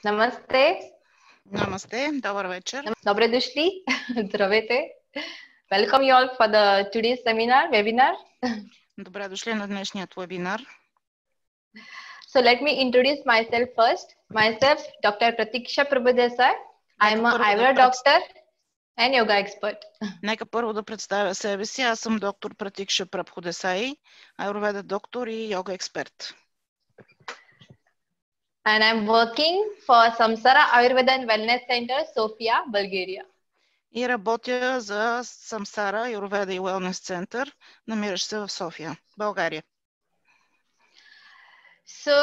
Намасте. Намасте, добър вечер. Добре дошли. Здравейте. Welcome you all for the today's webinar. Добре дошли на днешният вебинар. So let me introduce myself first. Myself, Dr. Pratiksha Prabhudesai. I am an Аюрведа doctor and yoga expert. Нека първо да представя себе си. Аз съм доктор Пратикша Прабхудесай, аюрведа доктор и йога експерт. And I'm working for Samsara Ayurveda and Wellness Center, Sofia, Bulgaria. И работя за Самсара Аюрведа и Wellness център, намиращ се в София, България. So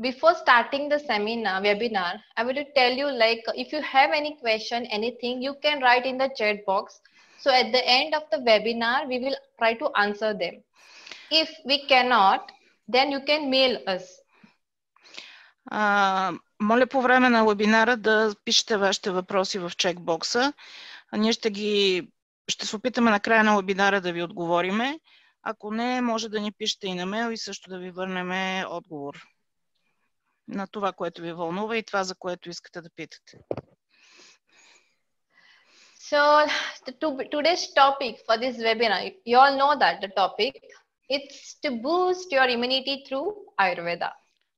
before starting the webinar, I will tell you, like, if you have any question, anything, you can write in the chat box. So at the end of the webinar, we will try to answer them. If we cannot, then you can mail us. Моля по време на вебинара да пишете вашите въпроси в чекбокса. Ние ще се опитаме на края на вебинара да ви отговориме. Ако не, може да ни пишете и на мейл и също да ви върнем отговор на това, което ви вълнува и това, за което искате да питате. So today's topic for this webinar, you all know that the topic, it's to boost your immunity through Ayurveda.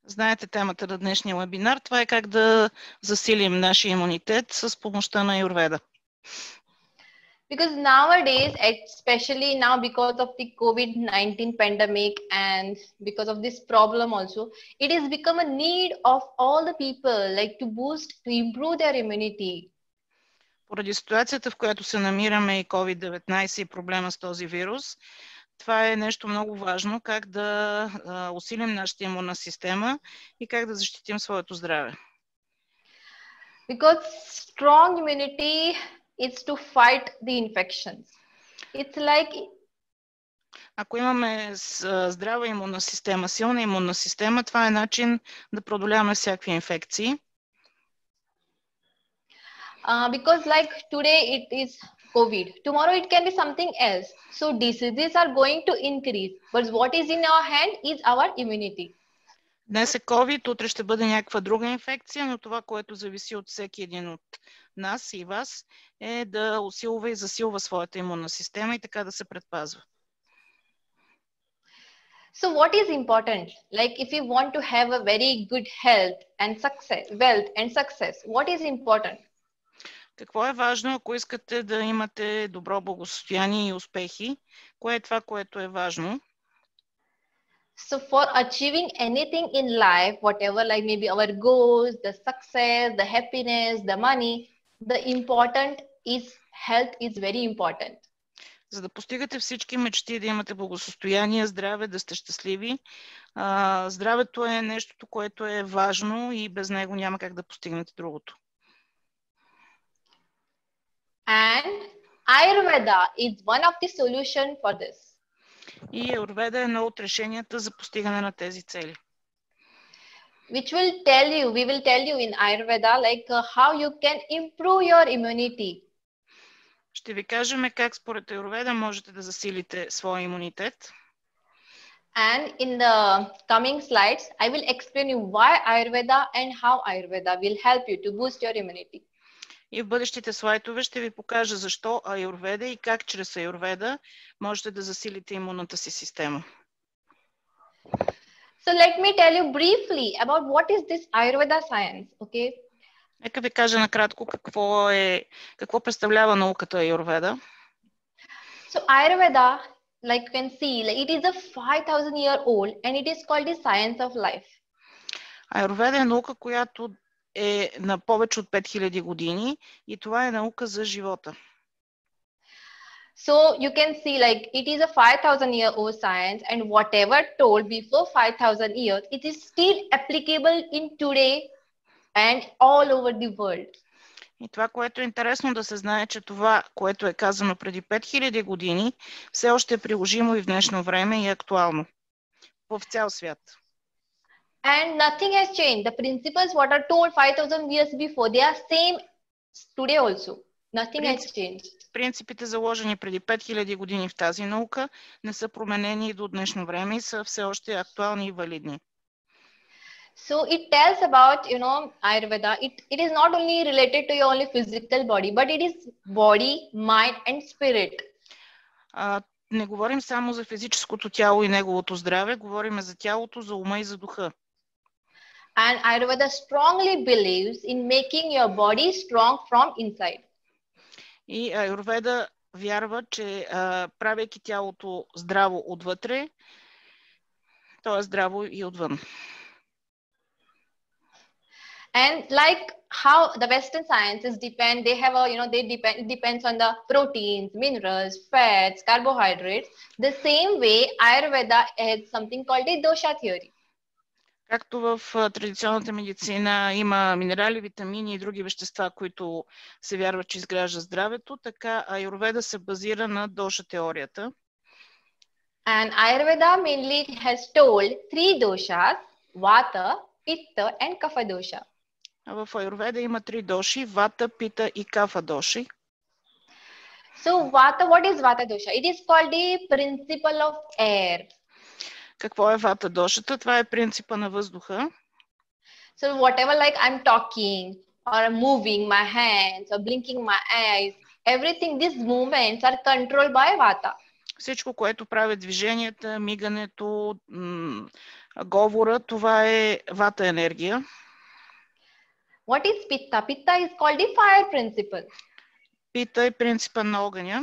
Знаете темата на днешния вебинар. Това е как да засилим нашия имунитет с помощта на Аюрведа. Because nowadays, especially now because of the COVID-19 pandemic and because of this problem also, it has become a need of all the people, like to improve their immunity. Поради ситуацията, в която се намираме и COVID-19 и проблема с този вирус, това е нещо много важно, как да усилим нашата имунна система и как да защитим своето здраве. Because strong immunity is to fight the infections. It's like... Ако имаме здрава имунна система, силна имунна система, това е начин да преодоляваме всякакви инфекции. Because like today it is COVID, tomorrow it can be something else. So diseases are going to increase. But what is in our hand is our immunity. Днес е COVID, утре ще бъде някаква друга инфекция, но това, което зависи от всеки един от нас и вас, е да усилва и засилва своята имунна система и така да се предпазва. So what is important? Like if you want to have a very good health and success, what is important? Какво е важно, ако искате да имате добро благосъстояние и успехи? Кое е това, което е важно? So for achieving anything in life, whatever, like maybe our goals, the success, the happiness, the money, the important is health is very important. За да постигате всички мечти, да имате благосъстояние, здраве, да сте щастливи, здравето е нещото, което е важно и без него няма как да постигнете другото. And Ayurveda is one of the solution for this. И Аюрведа е едно от решенията за постигане на тези цели. We will tell you in Ayurveda like how you can improve your immunity. Ще ви кажем как според Аюрведа можете да засилите своя имунитет. And in the coming slides, I will explain you why Ayurveda and how Ayurveda will help you to boost your immunity. И в бъдещите слайдове ще ви покажа защо Аюрведа и как чрез Аюрведа можете да засилите имунната си система. So let me tell you briefly about what is this Ayurveda science, okay? Нека ви кажа накратко какво представлява науката Аюрведа. So Ayurveda, like you can see, like it is a 5,000-year-old and it is called the science of life. Аюрведа е наука, която е на повече от 5000 години и това е наука за живота. So you can see like it is a 5,000-year-old science and whatever told before 5,000 years, it is still applicable in today and all over the world. И това, което е интересно да се знае, че това, което е казано преди 5000 години, все още е приложимо и в днешно време и е актуално в цял свят. And nothing has changed. The principles what are told 5,000 years before, they are same today also. Nothing has changed. Принципите, заложени преди 5000 години в тази наука, не са променени и до днешно време и са все още актуални и валидни. So it tells about, Ayurveda. It is not only related to your only physical body, but it is body, mind and spirit. Не говорим само за физическото тяло и неговото здраве, говорим за тялото, за ума и за духа. And Ayurveda strongly believes in making your body strong from inside. И Аюрведа вярва, че правейки тялото здраво отвътре, то е здраво и отвън. And like how the Western sciences depend, they have a, it depends on the proteins, minerals, fats, carbohydrates. The same way, Ayurveda has something called a dosha theory. Както в традиционната медицина има минерали, витамини и други вещества, които се вярва, че изграждат здравето, така Аюрведа се базира на доша теорията. And Ayurveda mainly has told 3 doshas, Vata, Pitta and Kapha dosha. В Аюрведа има 3 доши, Вата, Пита и Кафа доши. So Vata, what is Vata dosha? It is called the principle of air. Какво е Вата дошата? Това е принципа на въздуха. So whatever, like I'm talking or moving my hands or blinking my eyes, everything, these movements are controlled by Vata. Всичко, което прави движенията, мигането, говора, това е Вата енергия. What is Pitta? Pitta is called the fire principle. Пита е принципа на огъня.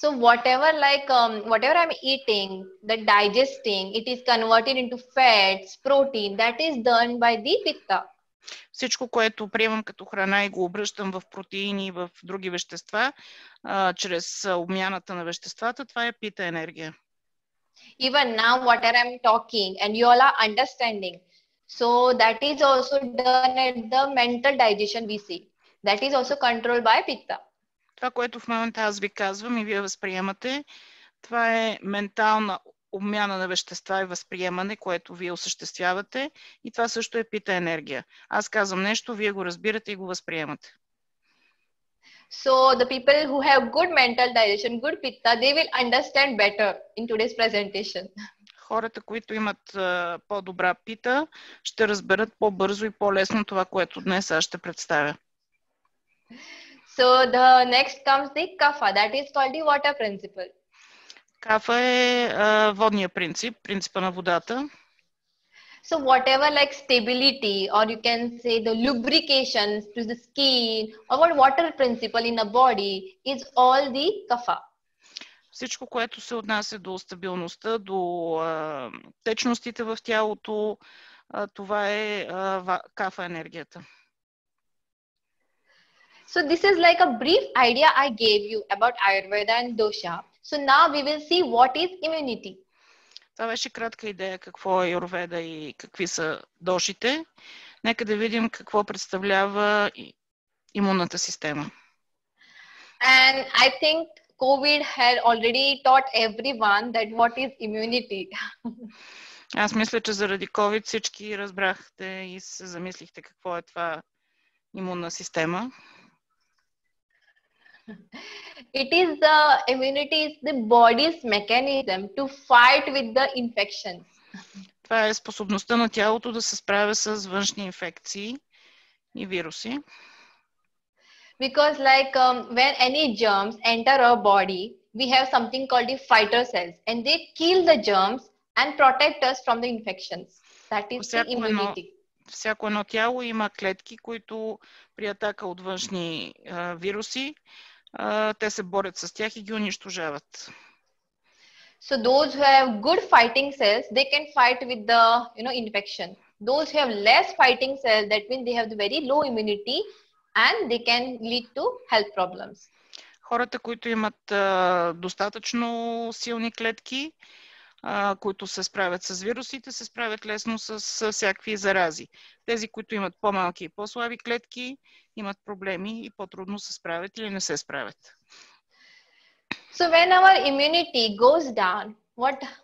So whatever I'm eating, the digesting, it is converted into fats, protein, that is done by the Pitta. Всичко, което приемам като храна и го обръщам в протеини и в други вещества, чрез обмяната на веществата, това е Пита енергия. Even now, whatever I'm talking and you all are understanding, so that is also done at the mental digestion we see. That is also controlled by Pitta. Това, което в момента аз ви казвам и вие възприемате, това е ментална обмяна на вещества и възприемане, което вие осъществявате, и това също е Пита енергия. Аз казвам нещо, вие го разбирате и го възприемате. So the people who have good mental digestion, good Pitta, they will understand better in today's presentation. Хората, които имат по-добра Пита, ще разберат по-бързо и по-лесно това, което днес аз ще представя. So the next comes the Kapha, that is called the water principle. Кафа е водния принцип, принципа на водата. So whatever like stability, or you can say the lubrication to the skin, or what water principle in a body is all the Kapha. Всичко, което се отнася до стабилността, до течностите в тялото, това е Кафа енергията. So this is like a brief idea I gave you about Ayurveda and dosha. So now we will see what is immunity. Това беше кратка идея какво е Аюрведа и какви са дошите. Нека да видим какво представлява имунната система. And I think COVID had already taught everyone that what is immunity. Аз мисля, че заради COVID всички разбрахте и се замислихте какво е това имунна система. Immunity is the body's mechanism to fight with the infections. Това е способността на тялото да се справя с външни инфекции и вируси. Because when any germs enter our body, we have something called the fighter cells, and they kill the germs and protect us from the infections. That is the immunity. Всяко едно тяло има клетки, които при атака от външни вируси, те се борят с тях и ги унищожават. So those who have good fighting cells, they can fight with the infection. Those who have less fighting cells, that means they have the very low immunity and they can lead to health problems. Хората, които имат достатъчно силни клетки, които се справят с вирусите, се справят лесно с всякакви зарази. Тези, които имат по-малки и по-слаби клетки, имат проблеми и по-трудно се справят или не се справят. So when our immunity goes down,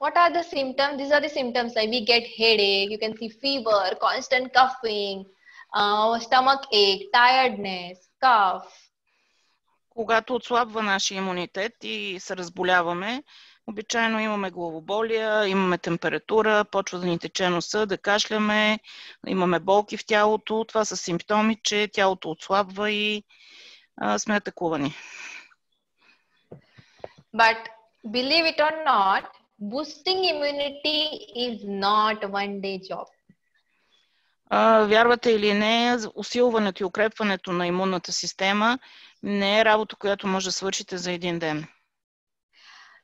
what are the symptoms? These are the symptoms like we get headache, you can see fever, constant coughing, stomach ache, tiredness, cough. Когато отслабва нашия имунитет и се разболяваме, Обичайно имаме главоболия, имаме температура, почва да ни тече носа, да кашляме, имаме болки в тялото. Това са симптоми, че тялото отслабва и сме атакувани. But believe it or not, boosting immunity is not one day job. Вярвате или не, усилването и укрепването на имунната система не е работа, която може да свършите за един ден.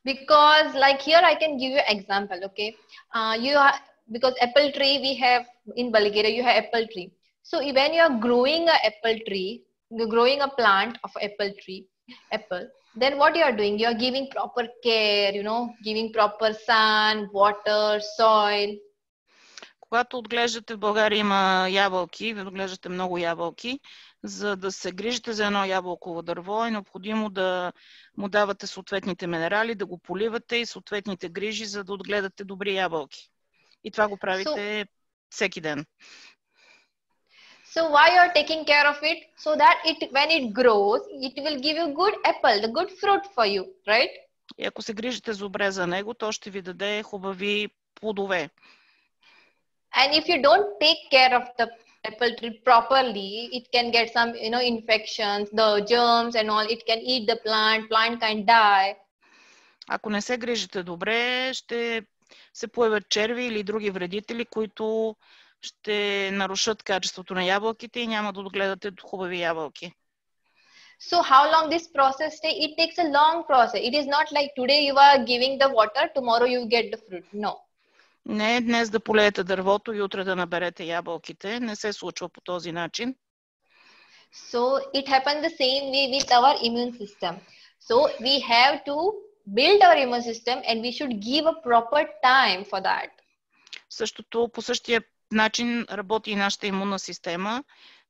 Because like here I can give you example, okay? Because apple tree we have in Bulgaria, you have apple tree. So when you are growing a apple tree, you're growing a plant of apple tree, then what you are doing? You are giving proper care, giving proper sun, water, soil. Когато отглеждате, в България има ябълки, вие отглеждате много ябълки. За да се грижите за едно ябълково дърво, е необходимо да му давате съответните минерали, да го поливате и съответните грижи, за да отгледате добри ябълки. И това го правите всеки ден. So why you are taking care of it? So that when it grows, it will give you good apple, the good fruit for you, right? И ако се грижите добре за него, то ще ви даде хубави плодове. And if you don't take care of the apple tree properly, it can get some, infections, the germs and all. It can eat the plant can die. Ако не се грижите добре, ще се появят черви или други вредители, които ще нарушат качеството на ябълките и няма да отгледате хубави ябълки. So how long this process takes? It takes a long process. It is not like today you are giving the water, tomorrow you get the fruit. No. Не днес да полеете дървото и утре да наберете ябълките. Не се случва по този начин. So it happens the same way with our immune system. So we have to build our immune system and we should give a proper time for that. По същия начин работи и нашата имунна система.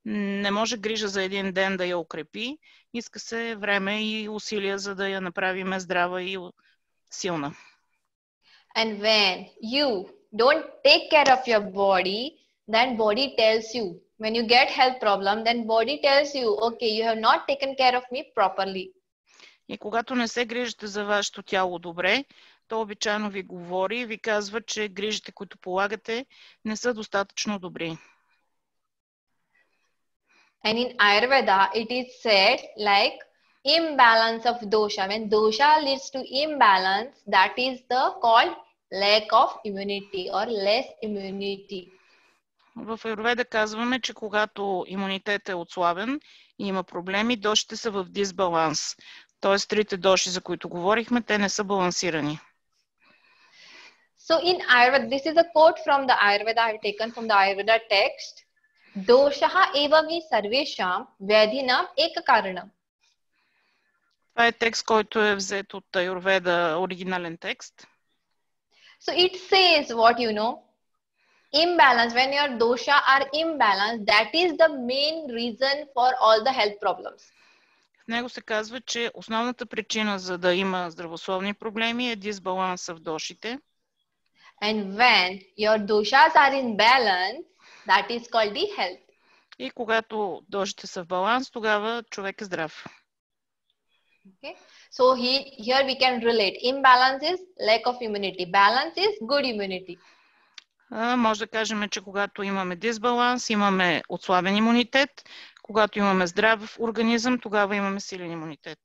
Не може грижа за един ден да я укрепи. Иска се време и усилия, за да я направим здрава и силна. And when you don't take care of your body, then body tells you. When you get health problem, then body tells you, okay, you have not taken care of me properly. И когато не се грижите за вашето тяло добре, то обичайно ви говори и ви казва, че грижите, които полагате, не са достатъчно добри. And in Ayurveda, it is said like imbalance of dosha. When dosha leads to imbalance, that is the called lack of immunity or less immunity. В Аюрведа казваме, че когато имунитет е отслабен и има проблеми, дошите са в дисбаланс. Тоест, трите доши, за които говорихме, те не са балансирани. So in Ayurveda, this is a quote from the Ayurveda I have taken from the Ayurveda text. Doshaha eva vi sarvesham vedhinam ekakaranam. Това е текст, който е взет от Аюрведа, оригинален текст. So it says what imbalance, when your dosha are imbalanced, that is the main reason for all the health problems. В него се казва, че основната причина за да има здравословни проблеми е дисбаланса в дошите. And when your doshas are in balance, that is called the health. И когато дошите са в баланс, тогава човек е здрав. Okay. So here we can relate. Imbalance is lack of immunity. Balance is good immunity. Може да кажем, че когато имаме дисбаланс, имаме отслабен имунитет. Когато имаме здрав организъм, тогава имаме силен имунитет.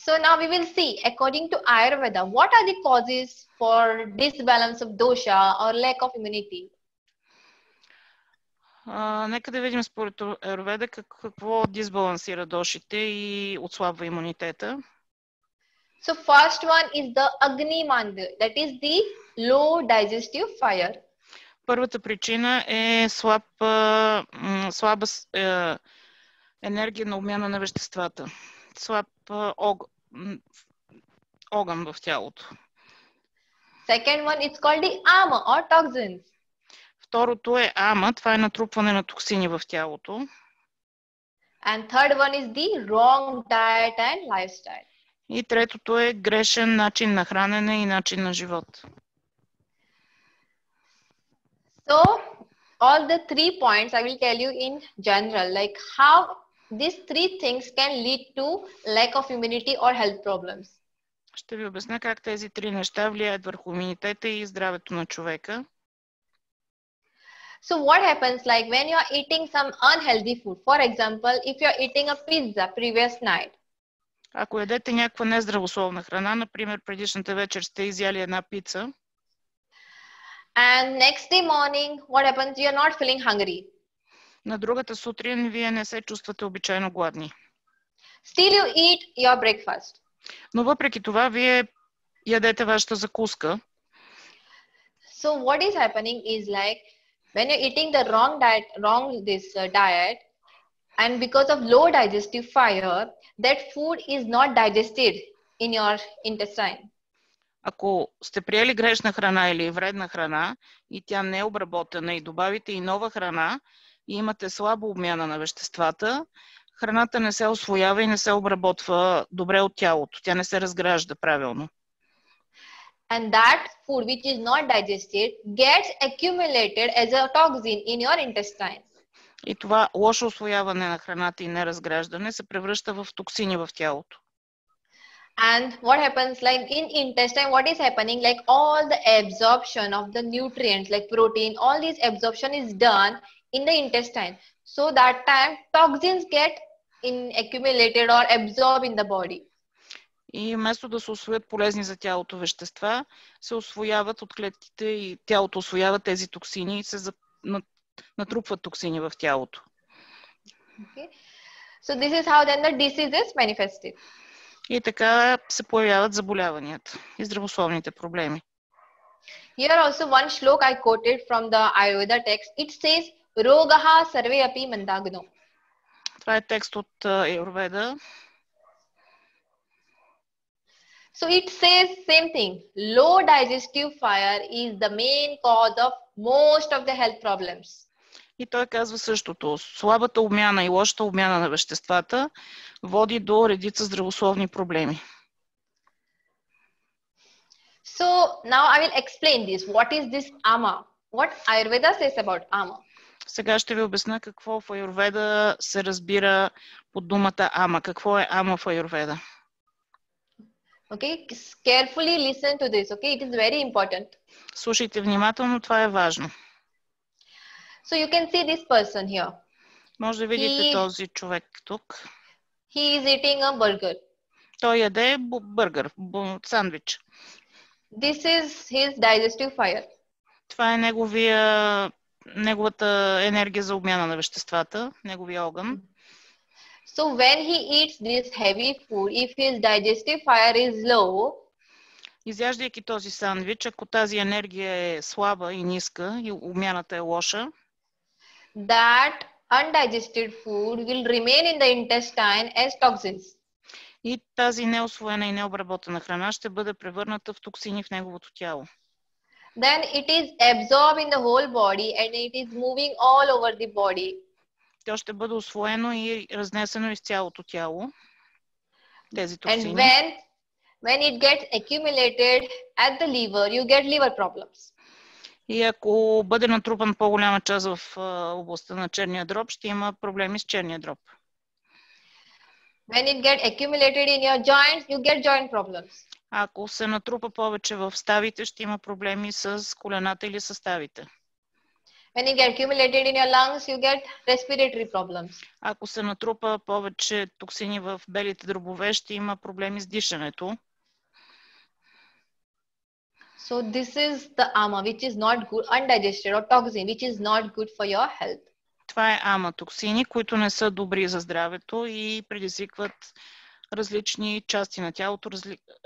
So now we will see, according to Ayurveda, what are the causes for disbalance of dosha or lack of immunity? Нека да видим според Аюрведа какво дисбалансира дошите и отслабва имунитета. So first one is the Agni Mandya, that is the low digestive fire. Първата причина е слаба енергия на обмяна на веществата. Слаб огън в тялото. Second one is called the ama or toxins. Второто е ама, това е натрупване на токсини в тялото. And third one is the wrong diet and lifestyle. И третото е грешен начин на хранене и начин на живот. So all the 3 points I will tell you in general, like how these 3 things can lead to lack of immunity or health problems. Ще ви обясня как тези три неща влияят върху имунитета и здравето на човека. So what happens like when you are eating some unhealthy food? For example, if you are eating a pizza previous night. Ако ядете някаква нездравословна храна, например предишната вечер сте изяли една пица. And next day morning, what happens? You are not feeling hungry. На другата сутрин вие не се чувствате обичайно гладни. Still you eat your breakfast. Но въпреки това вие ядете вашата закуска. So what is happening is like when you're eating the wrong diet, and because of low digestive fire, that food is not digested in your intestine. Ако сте приели грешна храна или вредна храна и тя не е обработена и добавите и нова храна и имате слаба обмяна на веществата, храната не се усвоява и не се обработва добре от тялото. Тя не се разгражда правилно. And that food which is not digested gets accumulated as a toxin in your intestine. И това лошо усвояване на храната и неразграждане се превръща в токсини в тялото. And what happens like in intestine, what is happening like all the absorption of the nutrients like protein, all this absorption is done in the intestine. So that time toxins get accumulated or absorbed in the body. И вместо да се усвоят полезни за тялото вещества, се усвояват от клетките и тялото усвоява тези токсини и се натрупват токсини в тялото. Okay. So this is how then the disease is manifested. И така се появяват заболяванията и здравословните проблеми. Here also one slok I quoted from the Аюрведа text. It says, Rogaha sarve api mandagno. Това е текст от Аюрведа. So it says same thing. Low digestive fire is the main cause of most of the health problems. И той казва същото. Слабата обмяна и лошата обмяна на веществата води до редица здравословни проблеми. So now I will explain this. What is this ama? What Ayurveda says about ama? Сега ще ви обясня какво в Аюрведа се разбира под думата ама. Какво е ама в Аюрведа? Okay, carefully listen to this. Okay, it is very important. Слушайте внимателно, това е важно. So you can see this person here. Може да видите този човек тук. He is eating a burger. Той яде бъргър, сандвич. This is his digestive fire. Това е неговата енергия за обмяна на веществата, неговия огън. So when he eats this heavy food, if his digestive fire is low, изяждайки този сандвич, ако тази енергия е слаба и ниска и обмяната е лоша, that undigested food will remain in the intestine as toxins. И тази неусвоена и необработена храна ще бъде превърната в токсини в неговото тяло. Then it is absorbed in the whole body and it is moving all over the body. То ще бъде усвоено и разнесено из цялото тяло. Тези токсини. And when it gets accumulated at the liver, you get liver problems. И ако бъде натрупан по-голяма част в областта на черния дроб, ще има проблеми с черния дроб. When it gets accumulated in your joints, you get joint problems. Ако се натрупа повече в ставите, ще има проблеми с колената или съставите. When it gets accumulated in your lungs, you get respiratory problems. Ако се натрупа повече токсини в белите дробове, ще има проблеми с дишането. So this is the ama, which is not good, undigested or toxin, which is not good for your health. Това е ама токсини, които не са добри за здравето и предизвикват различни части на тялото,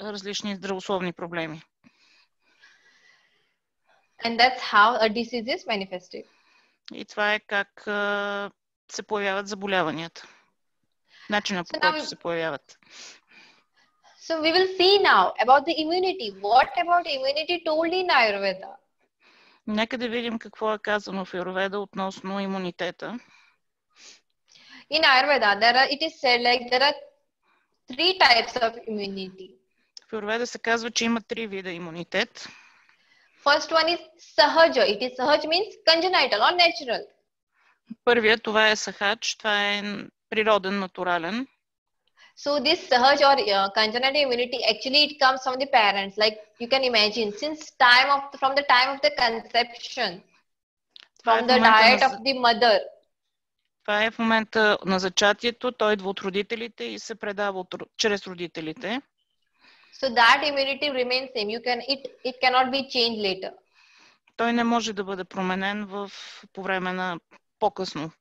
различни здравословни проблеми. And that's how a disease is manifested. И това е как се появяват заболяванията. Начина по който се появяват. So we will see now about the immunity. What about immunity told in Ayurveda? Нека да видим какво е казано в Аюрведа относно имунитета. In Ayurveda, it is said like there are 3 types of immunity. В Аюрведа се казва, че има 3 вида имунитет. First one is sahaja. It is sahaj means congenital or natural. Първият, това е сахач, това е природен, натурален. So this sahaj or congenital immunity, actually it comes from the parents. Like you can imagine, from the time of the conception, from the diet of the mother. Това е в момента на зачатието, той идва от родителите и се предава чрез родителите. So that immunity remains same. It cannot be changed later. Той не може да бъде променен по време на по-късно.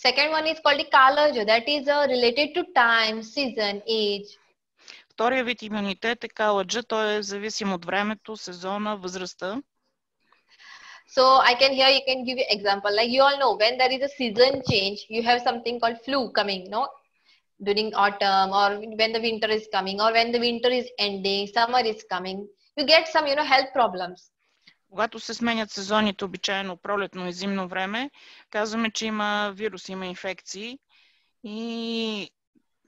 Second one is called the kalaja, that is related to time, season, age. Втория вид имунитет е каладжа, той е зависим от времето, сезона, възрастта. So you can give you example. Like you all know, when there is a season change, you have something called flu coming, no? During autumn, or when the winter is coming, or when the winter is ending, summer is coming. You get some, health problems. Когато се сменят сезоните, обичайно пролетно и зимно време, казваме, че има вирус, има инфекции и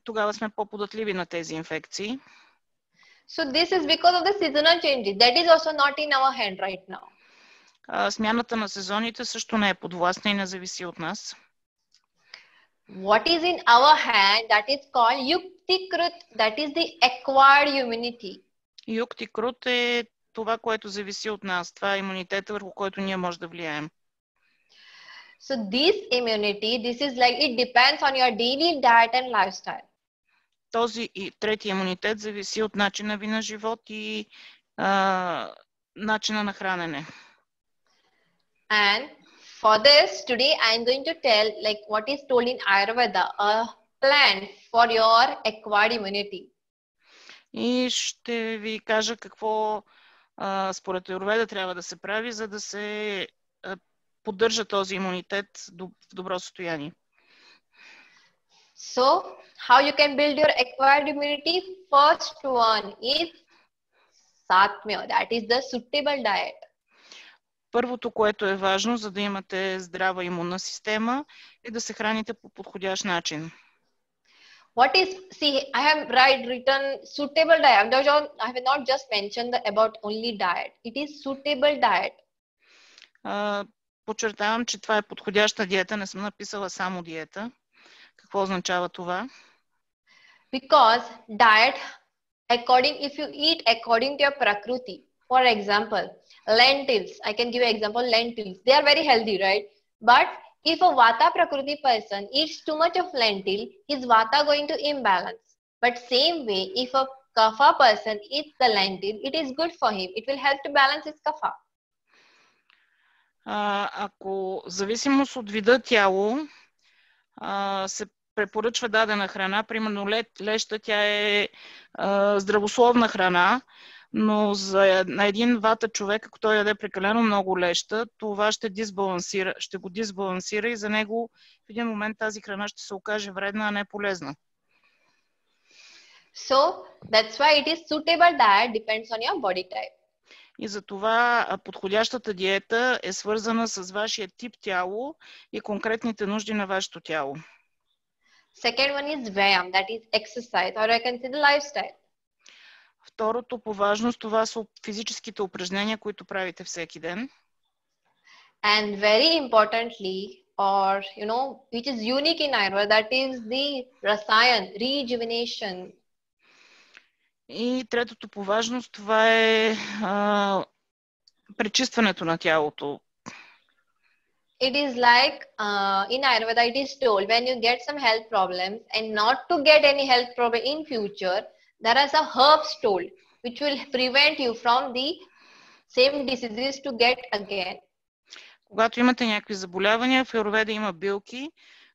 тогава сме по-податливи на тези инфекции. So this is because of the seasonal changes. That is also not in our hand right now. Смяната на сезоните също не е подвластна и не зависи от нас. What is in our hand, that is called yuktikrut, that is the acquired immunity. Юктикрут е това, което зависи от нас. Това е имунитета, върху който ние може да влияем. So this immunity, this is like, it depends on your daily diet and lifestyle. Този и трети имунитет зависи от начина ви на живот и начина на хранене. And for this, today I am going to tell like what is told in Аюрведа, a plan for your acquired immunity. И ще ви кажа какво според Аюрведа трябва да се прави, за да се поддържа този имунитет в добро състояние. So, how you can build your acquired immunity? First one is satmya, that is the suitable diet. Първото, което е важно, за да имате здрава имунна система, е да се храните по подходящ начин. What is, see, I have written suitable diet. I have not just mentioned about only diet. It is suitable diet. Подчертавам, че това е подходяща диета. Не съм написала само диета. Какво означава това? Because diet, if you eat according to your prakruti, for example, lentils, I can give you example, lentils. They are very healthy, right? But if a vata prakriti person eats too much of lentil, his vata going to imbalance. But same way, if a kapha person eats the lentil, it is good for him. It will help to balance his kapha. Ако зависимост от вида тяло се препоръчва дадена храна, примерно леща, тя е здравословна храна, но на един вата човек, ако той яде прекалено много леща, това ще го дисбалансира и за него в един момент тази храна ще се окаже вредна, а не полезна. So, that's why it is suitable diet depends on your body type. И затова подходящата диета е свързана с вашия тип тяло и конкретните нужди на вашето тяло. Second one is vyam, that is exercise, or I can say the lifestyle. Второто по важност, това са физическите упражнения, които правите всеки ден. And very importantly, or which is unique in Ayurveda, that is the rasayan, rejuvenation. И третото по важност, това е пречистването на тялото. It is like in Ayurveda, it is told when you get some health problems and not to get any health problem in future, there are some herbs told which will prevent you from the same diseases to get again. Когато имате някакви заболявания, в Аюрведа има билки,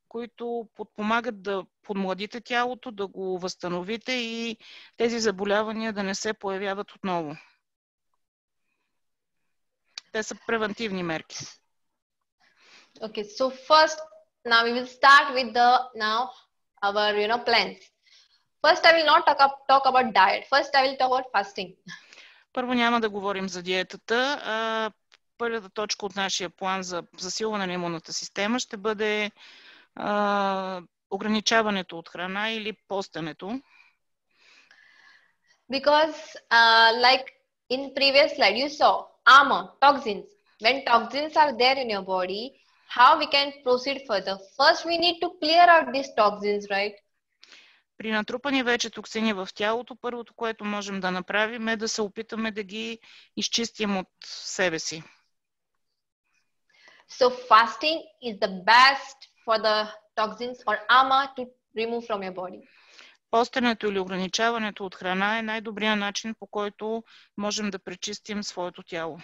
които подпомагат да подмладите тялото, да го възстановите и тези заболявания да не се появяват отново. Те са превентивни мерки. Okay, so first, now we will start with our plans. First, I will not talk about diet. First, I will talk about fasting. Първо няма да говорим за диетата. Първата точка от нашия план за засилване на имунната система ще бъде ограничаването от храна или постенето. Because, like in previous slide, you saw toxins. When toxins are there in your body, how we can proceed further? First, we need to clear out these toxins, right? При натрупани вече токсини в тялото, първото, което можем да направим е да се опитаме да ги изчистим от себе си. So fasting is the best for the toxins or ama to remove from your body. Постенето или ограничаването от храна е най-добрият начин, по който можем да пречистим своето тяло.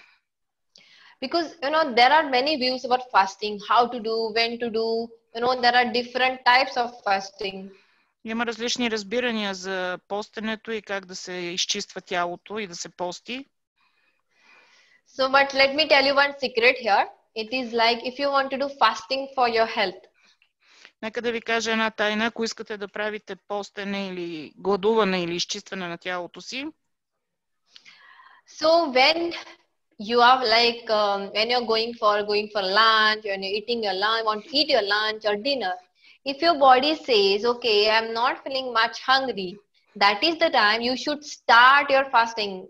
Because there are many views about fasting, how to do, when to do. There are different types of fasting. Има различни разбирания за постенето и как да се изчиства тялото и да се пости. So, but let me tell you one secret here. It is like if you want to do fasting for your health. Нека да ви кажа една тайна, ако искате да правите постене или гладуване или изчистване на тялото си. So when you are like when you're going for lunch, when you're eating your lunch, want to eat your lunch or dinner, if your body says, okay, I'm not feeling much hungry, that is the time you should start your fasting.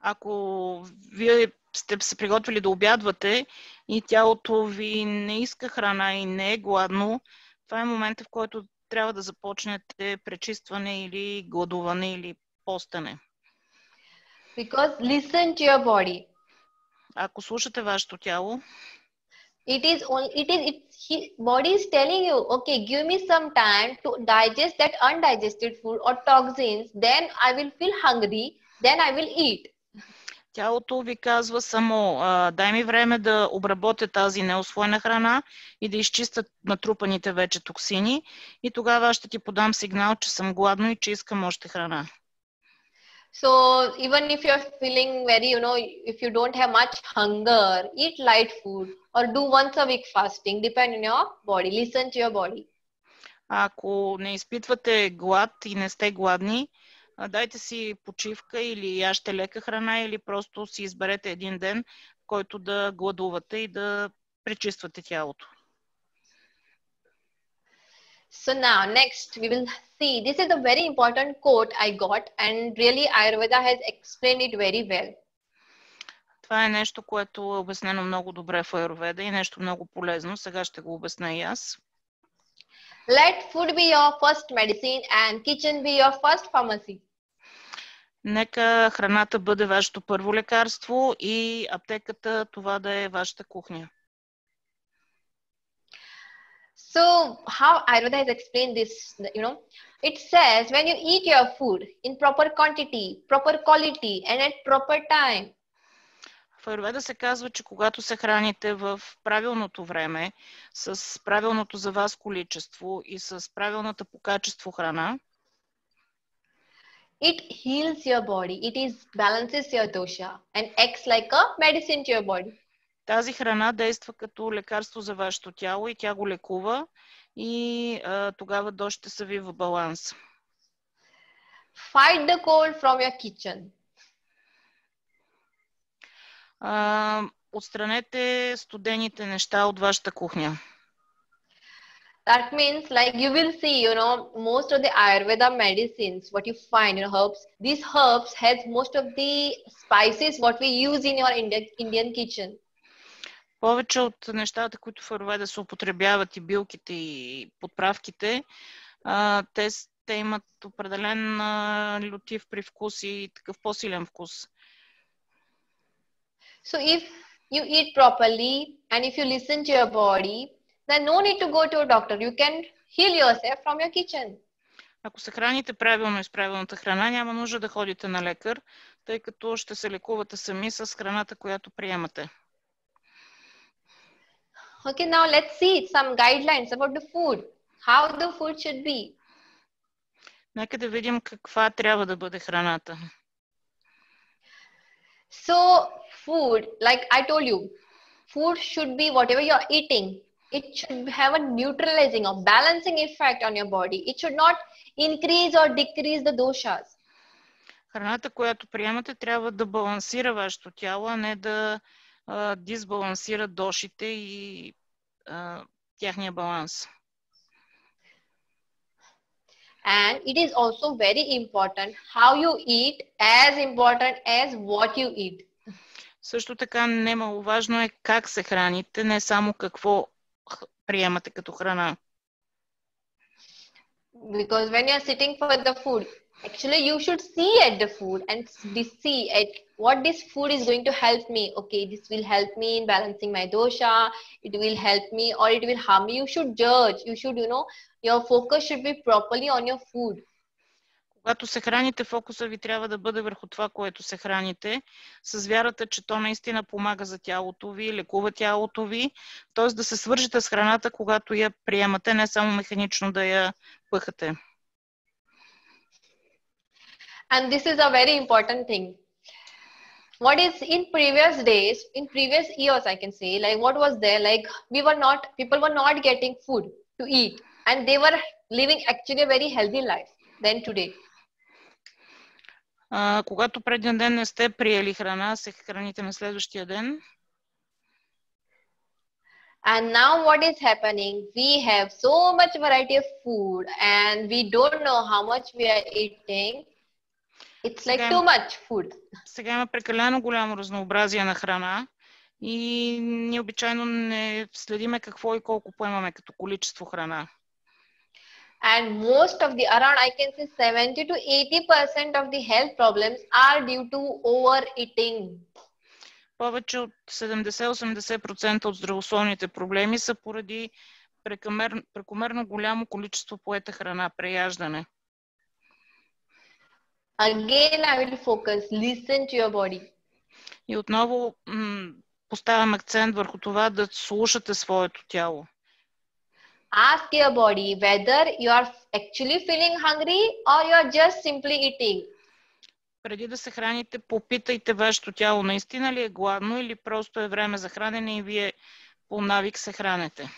Ако вие сте се приготвили да обядвате и тялото ви не иска храна и не е гладно, това е момента, в който трябва да започнете пречистване или гладуване или постене. Because listen to your body. Ако слушате вашето тяло, body is telling you, okay, give me some time to digest that undigested food or toxins, then I will feel hungry, then I will eat. Тялото ви казва само, дай ми време да обработя тази неусвоена храна и да изчистят натрупаните вече токсини и тогава ще ти подам сигнал, че съм гладно и че искам още храна. So even if you're feeling very, if you don't have much hunger, eat light food or do once a week fasting, depend on your body, listen to your body. Ако не изпитвате глад и не сте гладни, дайте си почивка или яжте лека храна или просто си изберете един ден, в който да гладувате и да пречиствате тялото. So now next we will see, this is a very important quote I got and really Ayurveda has explained it very well. Това е нещо, което е обяснено много добре в Аюрведа и нещо много полезно. Сега ще го обясня и аз. Let food be your first medicine and kitchen be your first pharmacy. Нека храната бъде вашето първо лекарство и аптеката това да е вашата кухня. So how Ayurveda has explained this, it says when you eat your food in proper quantity, proper quality and at proper time. В Аюрведа се казва, че когато се храните в правилното време, с правилното за вас количество и с правилната по качество храна, it heals your body, balances your dosha and acts like a medicine to your body. Тази храна действа като лекарство за вашето тяло и тя го лекува и тогава дошите са ви в баланс. Fight the cold from your kitchen. Отстранете студените неща от вашата кухня. That means like you will see, most of the Ayurveda medicines, what you find, herbs, these herbs has most of the spices what we use in your Indian kitchen. Повече от нещата, които в Аюрведа се употребяват и билките и подправките, те имат определен лютив привкус и такъв по-силен вкус. So if you eat properly and if you listen to your body, then no need to go to a doctor. You can heal yourself from your kitchen. Ако се храните правилно и с правилната храна, няма нужда да ходите на лекар, тъй като ще се лекувате сами с храната, която приемате. Okay, now let's see some guidelines about the food. How the food should be. Нека да видим каква трябва да бъде храната. So food, like I told you, food should be whatever you're eating. It should have a neutralizing or balancing effect on your body. It should not increase or decrease the doshas. Храната, която приемате, трябва да балансира вашето тяло, а не да дисбалансира дошите и тяхния баланс. And it is also very important how you eat, as important as what you eat. Също така немаловажно е как се храните, не само какво приемате като храна. Because when you're sitting for the food, actually you should see at the food and see at what this food is going to help me. Okay, this will help me in balancing my dosha, it will help me or it will harm me. You should judge, you should, your focus should be properly on your food. Когато се храните, фокуса ви трябва да бъде върху това, което се храните, с вярата, че то наистина помага за тялото ви, лекува тялото ви, т.е. да се свържете с храната, когато я приемате, не само механично да я пъхате. And this is a very important thing. What is in previous days, in previous years, I can say, like what was there, like people were not getting food to eat and they were living actually a very healthy life than today. Когато предния ден не сте приели храна, се храните на следващия ден. And now what is happening? We have so much variety of food and we don't know how much we are eating. It's like too much food. Сега има прекалено голямо разнообразие на храна и ние обичайно не следиме какво и колко поемаме като количество храна. And most of the, around I can say 70 to 80% of the health problems are due to overeating. Повече от 70-80% от здравословните проблеми са поради прекомерно голямо количество поета храна, преяждане. Again, I will focus, listen to your body. И отново поставям акцент върху това да слушате своето тяло. Ask your body whether you are actually feeling hungry or you are just simply eating. Преди да се храните, попитайте вашето тяло наистина ли е гладно или просто е време за хранене и вие по навик се храните.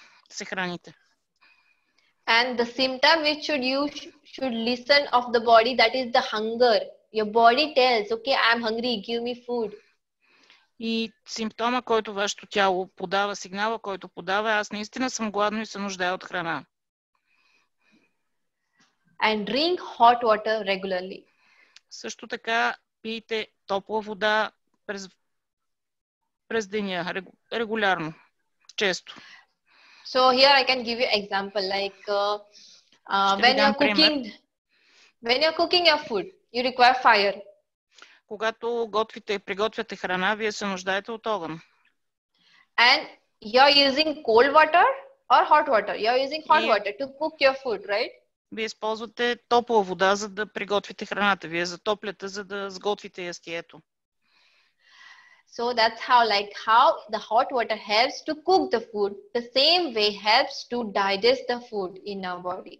And the symptom which you should listen of the body, that is the hunger. Your body tells, okay, I am hungry, give me food. И симптома, който вашето тяло подава, сигнала, който подава, аз наистина съм гладно и се нуждая от храна. And drink hot water regularly. Също така пийте топла вода през деня, регулярно, често. So here I can give you example, like when you're cooking your food, you require fire. Когато готвите и приготвяте храна, вие се нуждаете от огън. And you're using cold water or hot water? You're using hot water to cook your food, right? Вие използвате топла вода, за да приготвите храната. Вие затопляте, за да сготвите ястието. So that's how the hot water helps to cook the food. The same way helps to digest the food in our body.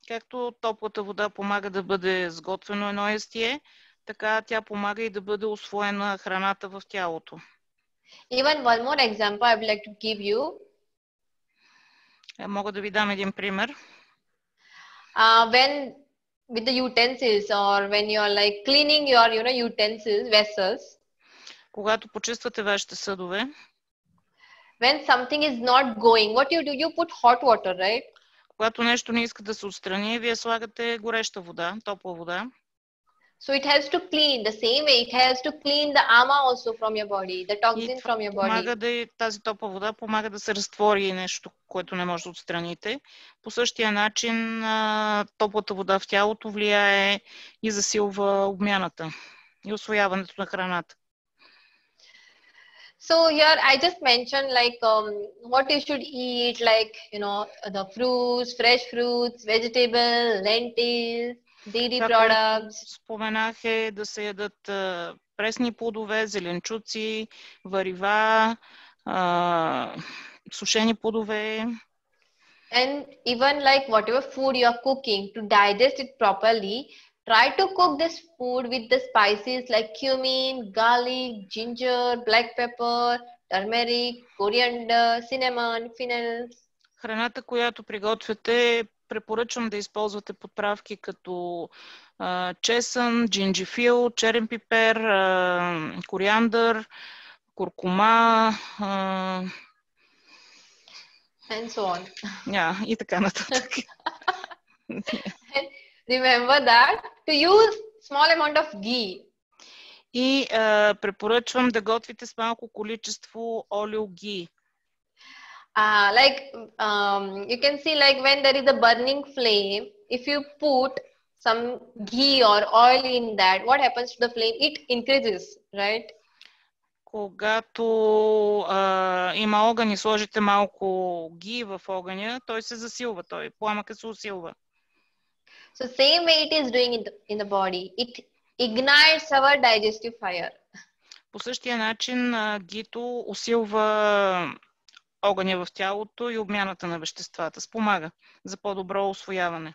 Както топлата вода помага да бъде сготвено едно ястие, така тя помага и да бъде усвоена храната в тялото. Even one more example I would like to give you. Мога да ви дам един пример. When with the utensils or when you're like cleaning your utensils, vessels. Когато почиствате вашите съдове. When something is not going, what you do? You put hot water, right? Когато нещо не иска да се отстрани, вие слагате гореща вода, топла вода. So it helps to clean the same way. It helps to clean the ama also from your body, the toxin from your body. Тази топла вода помага да се разтвори нещо, което не може да отстраните. По същия начин топлата вода в тялото влияе и засилва обмяната и усвояването на храната. So here I just mentioned like what you should eat, like the fruits, fresh fruits, vegetables, lentils, dairy products. Споменах да се ядат пресни плодове, зеленчуци, варива, сушени плодове. And even like whatever food you are cooking, to digest it properly, try to cook this food with the spices like cumin, garlic, ginger, black pepper, turmeric, coriander, cinnamon, fennel. Храната, която приготвяте, препоръчвам да използвате подправки като чесън, джинджифил, черен пипер, кориандър, куркума. And so on. И така нататък. Remember that to use small amount of ghee. И препоръчвам да готвите с малко количество олио ги. You can see like when there is a burning flame, if you put some ghee or oil in that, what happens to the flame? It increases, right? Когато има огън и сложите малко ги в огъня, той се засилва, пламъкът се усилва. So same way it is doing in the body. It ignites our digestive fire. По същия начин гито усилва огъня в тялото и обмяната на веществата. Спомага за по-добро усвояване.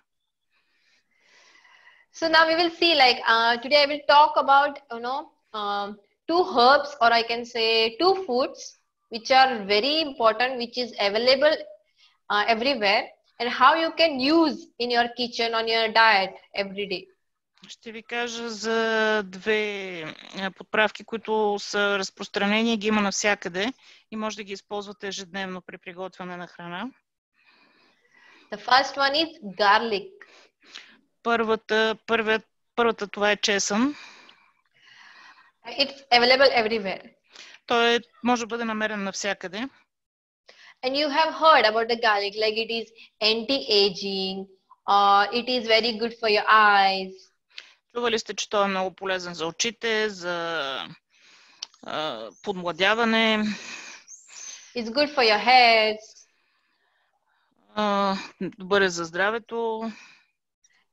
So now we will see like today I will talk about two herbs, or I can say two foods which are very important, which is available everywhere, and how you can use in your kitchen, on your diet every day. Ще ви кажа за две подправки, които са разпространени и ги има навсякъде и може да ги използвате ежедневно при приготвяне на храна. The first one is garlic. Първата това е чесън. It's available everywhere. Той може да бъде намерен навсякъде. And you have heard about the garlic, like it is anti-aging, or it is very good for your eyes. Чували сте, че той е много полезен за очите, за подмладяване. It's good for your hairs. Добър е за здравето.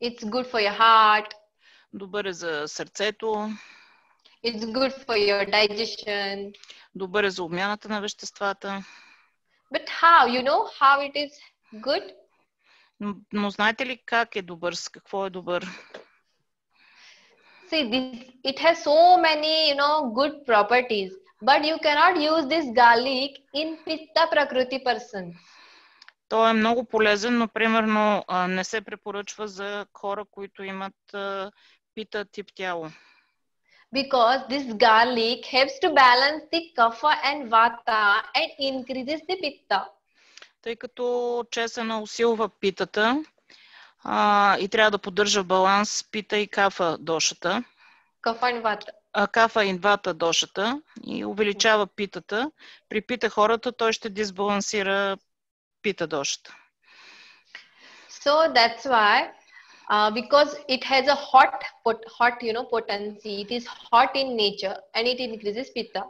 It's good for your heart. Добър е за сърцето. It's good for your digestion. Добър е за обмяната на веществата. But how? You know how it is good? Но знаете ли как е добър? С какво е добър? See, it has so many, good properties. But you cannot use this garlic in Pitta Prakriti person. Той е много полезен, но примерно не се препоръчва за хора, които имат пита тип тяло. Because this garlic helps to balance the kapha and vata and increases the pitta. Тъй като чесъна усилва питата и трябва да поддържа баланс пита и кафа дошата. Kapha and vata. Кафа и вата дошата и увеличава питата. При пита хората той ще дисбалансира пита дошата. So that's why because it has a hot potency, it is hot in nature and it increases pitta.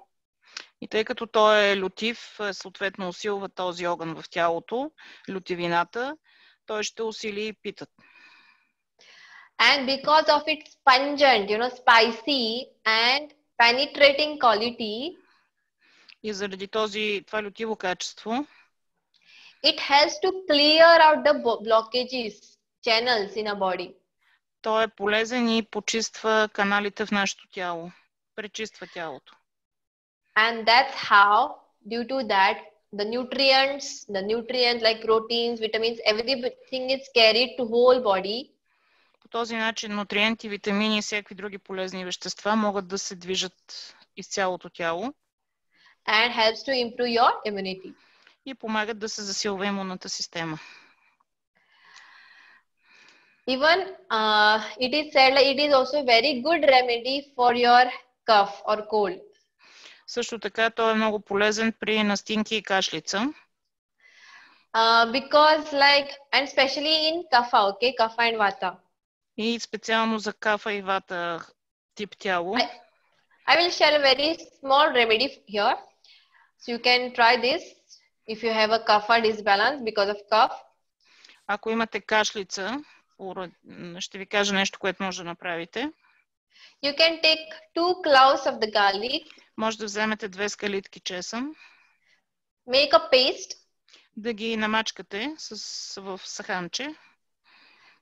И тъй като той е лютив, съответно усилва този огън в тялото, лютивината, той ще усили и питат. And because of its pungent, spicy and penetrating quality, и заради това лютиво качество, it has to clear out the blockages, channels in a body. Той е полезен и почиства каналите в нашето тяло, пречиства тялото. And that's how, due to that, the nutrients like proteins, vitamins, everything is carried to whole body. По този начин нутриенти, витамини и всякакви други полезни вещества могат да се движат из цялото тяло. And helps to improve your immunity. И помагат да се засилва имунната система. Even it is said like it is also a very good remedy for your cough or cold. Също така той е много полезен при настинки и кашлица. Because and especially in kapha, okay, kapha and vata. И специално за кафа и вата тип тяло. I will share a very small remedy here. So you can try this if you have a kapha disbalance because of cough. Ако имате кашлица, ще ви кажа нещо, което може да направите. You can take 2 cloves of the garlic. Може да вземете 2 скалитки чесън. Make a paste. Да ги намачкате в саханче.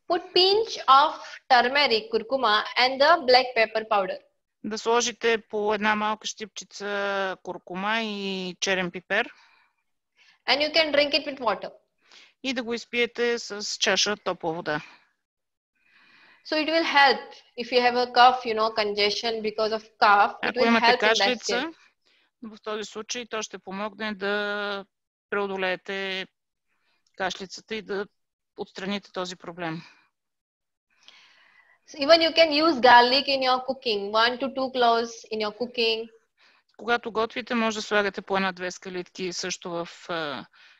Put pinch of turmeric, curcuma and the black pepper powder. Да сложите по една малка щипчица куркума и черен пипер. And you can drink it with water. И да го изпиете с чаша топла вода. So it will help if you have a cough, congestion because of cough. It will help in that state. В този случай то ще помогне да преодолеете кашлицата и да отстраните този проблем. So even you can use garlic in your cooking, 1 to 2 cloves in your cooking. Когато готвите, може да слагате по 1-2 скалитки също в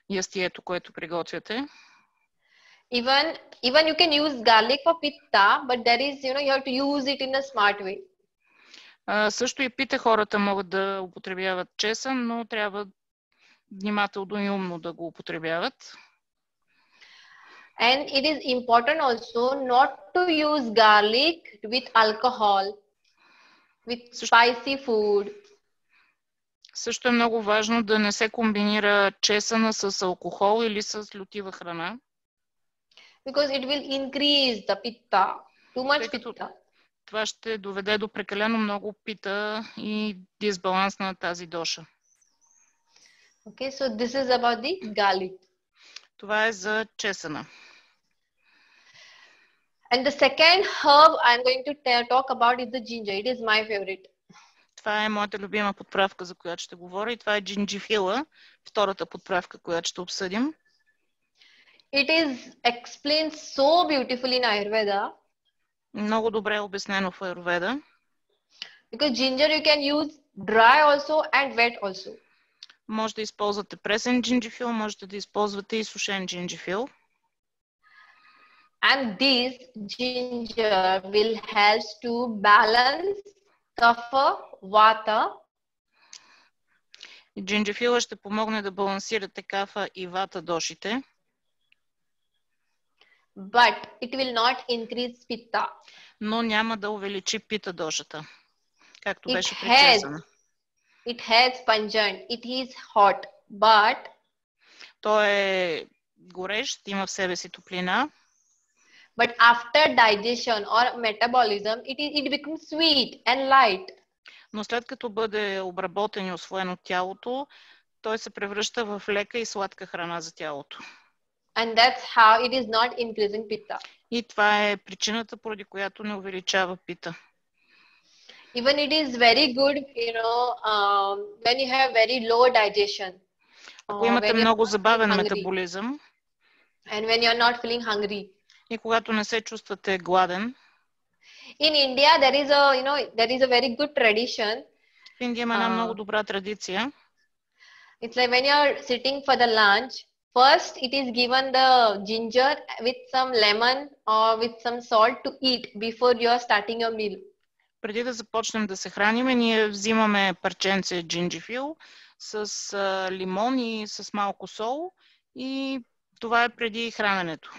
ястието, което приготвяте. Even you can use garlic for pitta, but there is, you have to use it in a smart way. Също и пита хората могат да употребяват чесън, но трябва внимателно и умно да го употребяват. And it is important also not to use garlic with alcohol, with spicy food. Също е много важно да не се комбинира чесъна с алкохол или с лютива храна. Because it will increase the pitta, too much pitta. Това ще доведе до прекалено много пита и дисбаланс на тази доша. Okay, so this is about the garlic. Това е за чесъна. And the second herb I'm going to talk about is the ginger. It is my favorite. Това е моята любима подправка, за която ще говоря, и това е джинджифила, втората подправка, която ще обсъдим. It is explained so beautifully in Ayurveda. Много добре е обяснено в Аюрведа. Because ginger you can use dry also and wet also. Може да използвате пресен джинджифил, можете да използвате и сушен джинджифил. And this ginger will help to balance kapha, vata. Джинджифила ще помогне да балансирате кафа и вата дошите. But it will not increase pitta. Но няма да увеличи пита дошата, както беше при чесъна. It has pungent, it is hot, but той е горещ, има в себе си топлина. But after digestion or metabolism, it becomes sweet and light. Но след като бъде обработен и усвоен от тялото, той се превръща в лека и сладка храна за тялото. And that's how it is not increasing pitta. И това е причината, поради която не увеличава пита. Even it is very good, when you have very low digestion. Ако имате много забавен метаболизъм. And when you are not feeling hungry. И когато не се чувствате гладен. In India, there is a very good tradition. В Индия има една много добра традиция. It's like when you are sitting for the lunch, first it is given the ginger with some lemon or with some salt to eat before you are starting your meal. Преди да започнем да се храним, ние взимаме парченце джинджифил с лимон и с малко сол, и това е преди храненето.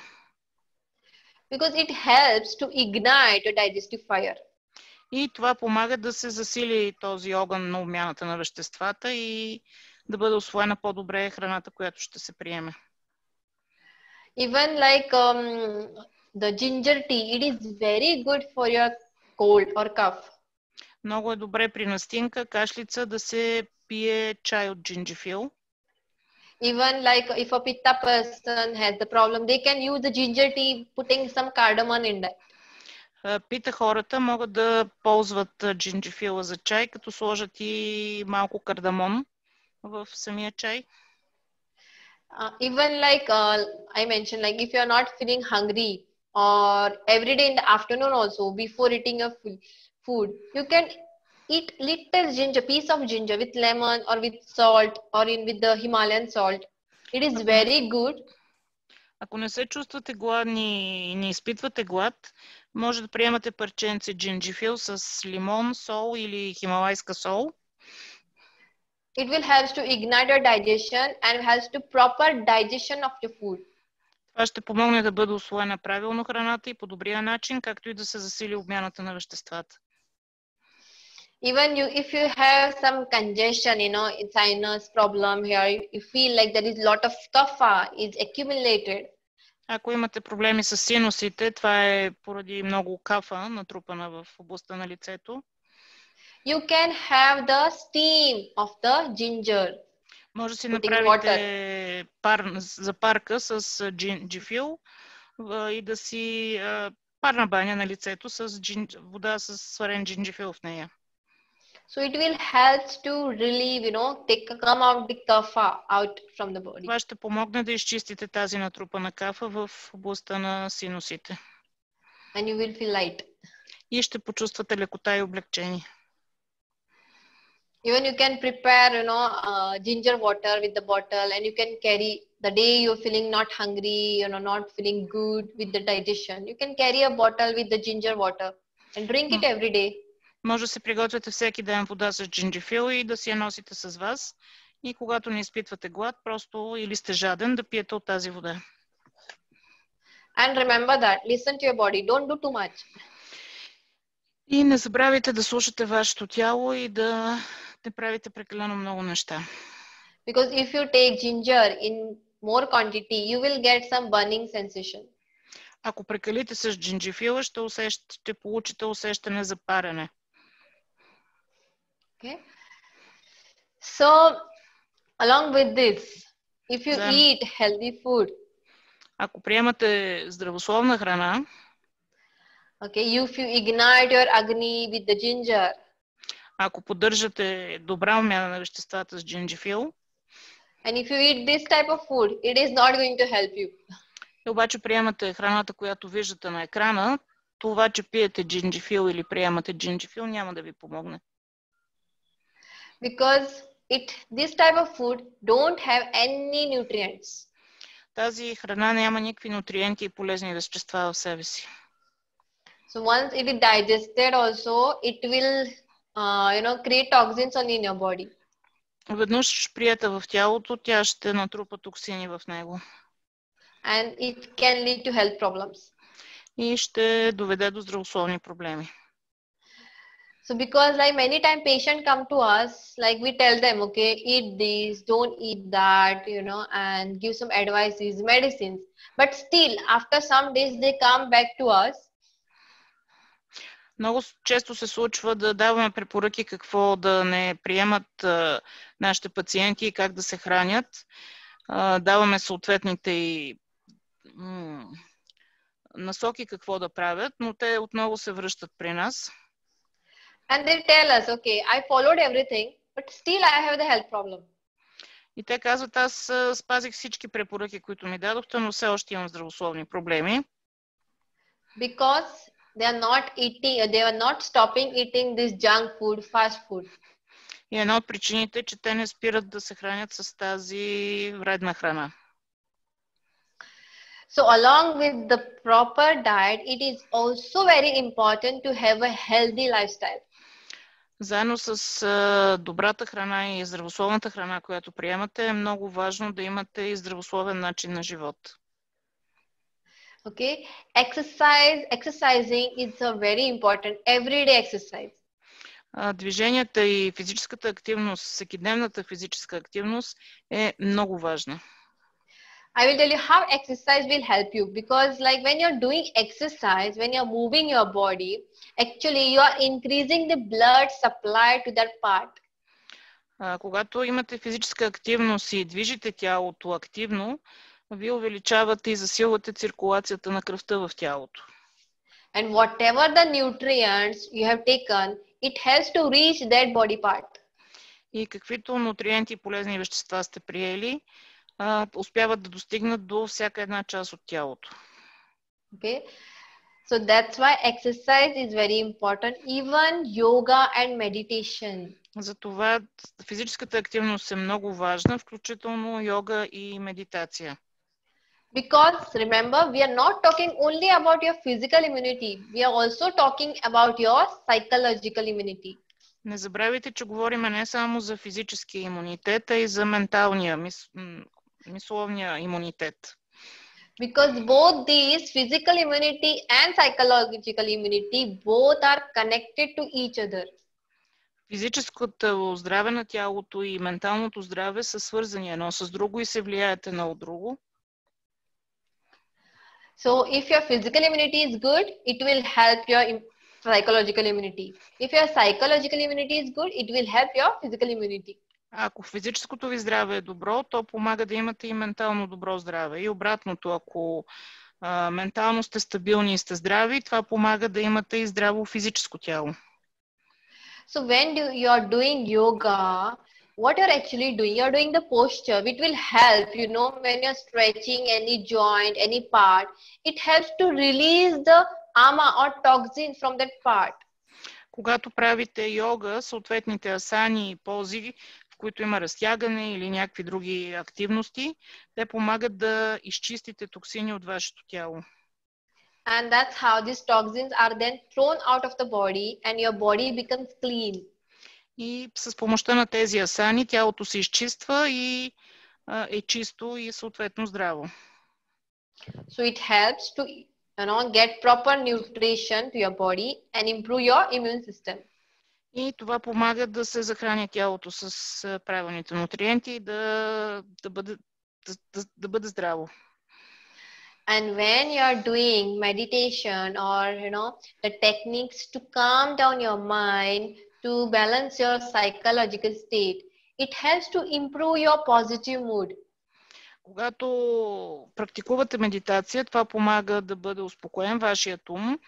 Because it helps to ignite a digestive fire. И това помага да се засили този огън на обмяната на веществата и да бъде усвоена по-добре храната, която ще се приеме. Even like the ginger tea, it is very good for your cold or cough. Много е добре при настинка, кашлица да се пие чай от джинджифил. Even like if a pitta person has the problem, they can use the ginger tea putting some cardamom in that. Пита хората могат да ползват джинджифила за чай, като сложат и малко кардамон в самия чай. Even like I mentioned, like if you are not feeling hungry or every day in the afternoon also before eating your food, you can eat little ginger, piece of ginger with lemon or with salt or with the Himalayan salt. It is very good. Ако не се чувствате гладни и не изпитвате глад, може да приемате парченце джинджифил с лимон, сол или хималайска сол. It will help to ignite your digestion and helps to proper digestion of your food. Това ще помогне да бъде усвоена правилно храната и по добрия начин, както и да се засили обмяната на веществата. Even if you have some congestion, sinus problem here, you feel like there is a lot of kapha is accumulated. Ако имате проблеми с синусите, това е поради много кафа, натрупана в областта на лицето. You can have the steam of the ginger. Може да си направите запарка с джинджифил и да си парна баня на лицето с вода с сварен джинджифил в нея. So it will help to relieve, come out the kapha out from the body. Това ще помогне да изчистите тази натрупана кафа в областта на синусите. And you will feel light. И ще почувствате лекота и облегчение. Even you can prepare, ginger water with the bottle and you can carry the day you're feeling not hungry, not feeling good with the digestion, you can carry a bottle with the ginger water and drink it every day. Може да се приготвяте всеки ден вода с джинджифил и да си я носите с вас. И когато не изпитвате глад, просто или сте жаден, да пиете от тази вода. And remember that, listen to your body, don't do too much. И не забравяйте да слушате вашето тяло и да не правите прекалено много неща. Because if you take ginger in more quantity, you will get some burning sensation. Ако прекалите с джинджифила, ще получите усещане за парене. Okay. So, along with this, if you eat healthy food, ако приемате здравословна храна, okay, if you ignite your agni with the ginger, ако поддържате добра обмяна на веществата с джинджифил, and if you eat this type of food, it is not going to help you. И обаче приемате храната, която виждате на екрана, това, че пиете джинджифил или приемате джинджифил, няма да ви помогне. Because this type of food don't have any nutrients. Тази храна няма никакви нутриенти и полезни вещества в себе си. So once it is digested also, it will, create toxins in your body. Веднъж приета в тялото, тя ще натрупа токсини в него. And it can lead to health problems. И ще доведе до здравословни проблеми. So because like many times patients come to us, like we tell them, okay, eat this, don't eat that, and give some advices, medicines. But still, after some days, they come back to us. Много често се случва да даваме препоръки какво да не приемат нашите пациенти и как да се хранят. Даваме съответните и насоки какво да правят, но те отново се връщат при нас. And they tell us, okay, I followed everything, but still I have the health problem. И те казват, аз спазих всички препоръки, които ми дадохте, но все още имам здравословни проблеми. Because they are not stopping eating this junk food, fast food. И една от причините е, че те не спират да се хранят с тази вредна храна. So along with the proper diet, it is also very important to have a healthy lifestyle. Заедно с добрата храна и здравословната храна, която приемате, е много важно да имате и здравословен начин на живот. Okay, exercising is a very important everyday exercise. Движенията и физическата активност, всекидневната физическа активност е много важна. I will tell you how exercise will help you, because like when you're doing exercise, when you're moving your body, actually you are increasing the blood supply to that part. Когато имате физическа активност и движите тялото активно, вие увеличавате и засилвате циркулацията на кръвта в тялото. And whatever the nutrients you have taken, it has to reach that body part. И каквито нутриенти и полезни вещества сте приели, успяват да достигнат до всяка една част от тялото. Okay, so that's why exercise is very important, even yoga and meditation. Затова физическата активност е много важна, включително йога и медитация. Because remember, we are not talking only about your physical immunity, we are also talking about your psychological immunity. Не забравяйте, че говорим не само за физическия имунитет, а и за менталния, мисловния имунитет. Because both these physical immunity and psychological immunity both are connected to each other. Физическото здраве на тялото и менталното здраве са свързани едно с друго и се влияят едно от друго. So if your physical immunity is good, it will help your psychological immunity. If your psychological immunity is good, it will help your physical immunity. Ако физическото ви здраве е добро, то помага да имате и ментално добро здраве. И обратното, ако ментално сте стабилни и сте здрави, това помага да имате и здраво физическо тяло. So when you are doing yoga, what you're actually doing, you're doing the posture, which will help, when you're stretching any joint, any part, it helps to release the ama or toxins from that part. Когато правите йога, съответните асани и пози, в които има разтягане или някакви други активности, те помагат да изчистите токсини от вашето тяло. And that's how these toxins are then thrown out of the body and your body becomes clean. И с помощта на тези асани тялото се изчиства и е чисто и съответно здраво. So it helps to get proper nutrition to your body and improve your immune system. И това помага да се захрани тялото с правилните нутриенти и да бъде здраво. And when you are doing meditation or the techniques to calm down your mind, to balance your psychological state, it helps to improve your positive mood. Когато практикувате медитация, това помага да бъде успокоен вашият ум,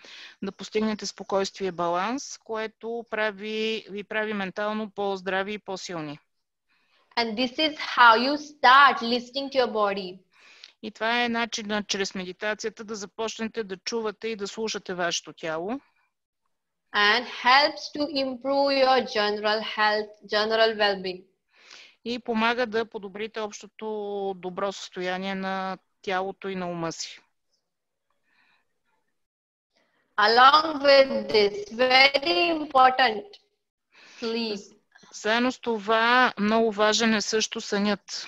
да постигнете спокойствие и баланс, което ви прави ментално по-здрави и по-силни. And this is how you start listening to your body. И това е начинът чрез медитацията да започнете да чувате и да слушате вашето тяло. And helps to improve your general health, general well-being. И помага да подобрите общото добро състояние на тялото и на ума си. Along with this, very important, sleep. Заедно с това, много важен е също сънят.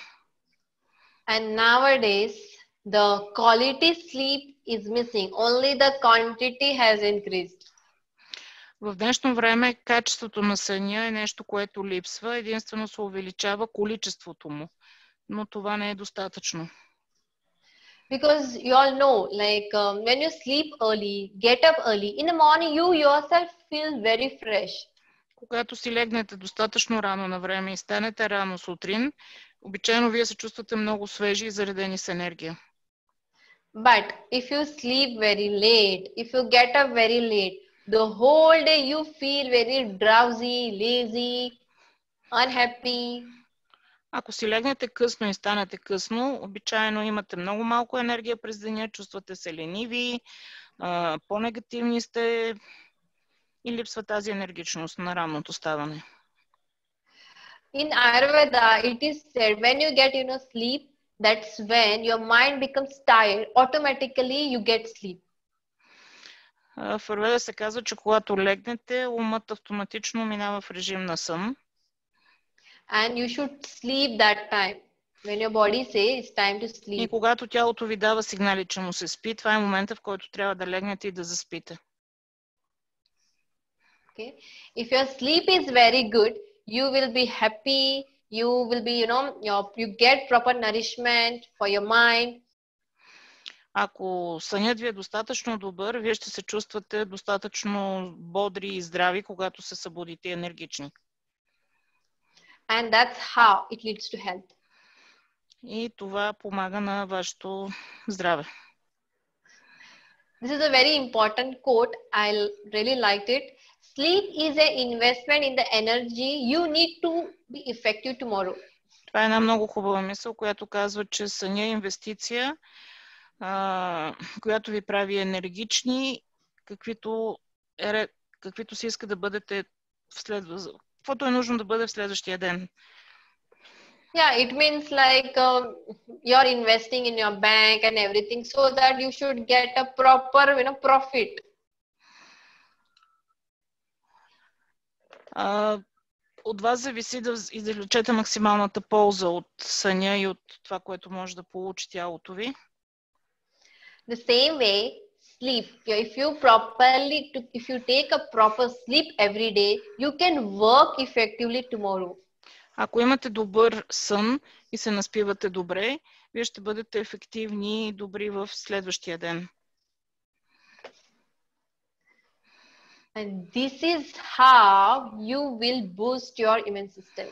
And nowadays, the quality sleep is missing. Only the quantity has increased. В днешно време качеството на съня е нещо, което липсва. Единствено се увеличава количеството му. Но това не е достатъчно. Because you all know, when you sleep early, get up early, in the morning you yourself feel very fresh. Когато си легнете достатъчно рано на време и станете рано сутрин, обичайно вие се чувствате много свежи и заредени с енергия. But if you sleep very late, if you get up very late, the whole day you feel very drowsy, lazy, unhappy. Ако си легнете късно и станете късно, обичайно имате много малко енергия през деня, чувствате се лениви, по-негативни сте и липсва тази енергичност на ранното ставане. In Аюрведа, it is said when you get sleep, that's when your mind becomes tired. Automatically you get sleep. В Аюрведа се казва, че когато легнете, умът автоматично минава в режим на сън. And you should sleep that time. When your body says it's time to sleep. И когато тялото ви дава сигнали, че му се спи, това е момента, в който трябва да легнете и да заспите. Okay. If your sleep is very good, you will be happy. You will be, you get proper nourishment for your mind. Ако сънят ви е достатъчно добър, вие ще се чувствате достатъчно бодри и здрави, когато се събудите енергични. And that's how it leads to health. И това помага на вашето здраве. This is a very important quote. I really liked it. Sleep is an investment in the energy you need to be effective tomorrow. Това е една много хубава мисъл, която казва, че съня е инвестиция, която ви прави енергични, каквито се иска да бъдете каквото е нужно да бъде в следващия ден. Yeah, it means you're investing in your bank and everything so that you should get a proper, profit. От вас зависи да извлечете максималната полза от съня и от това, което може да получи тялото ви. The same way, sleep. If you take a proper sleep every day, you can work effectively tomorrow. Ако имате добър сън и се наспивате добре, вие ще бъдете ефективни и добри в следващия ден. And this is how you will boost your immune system.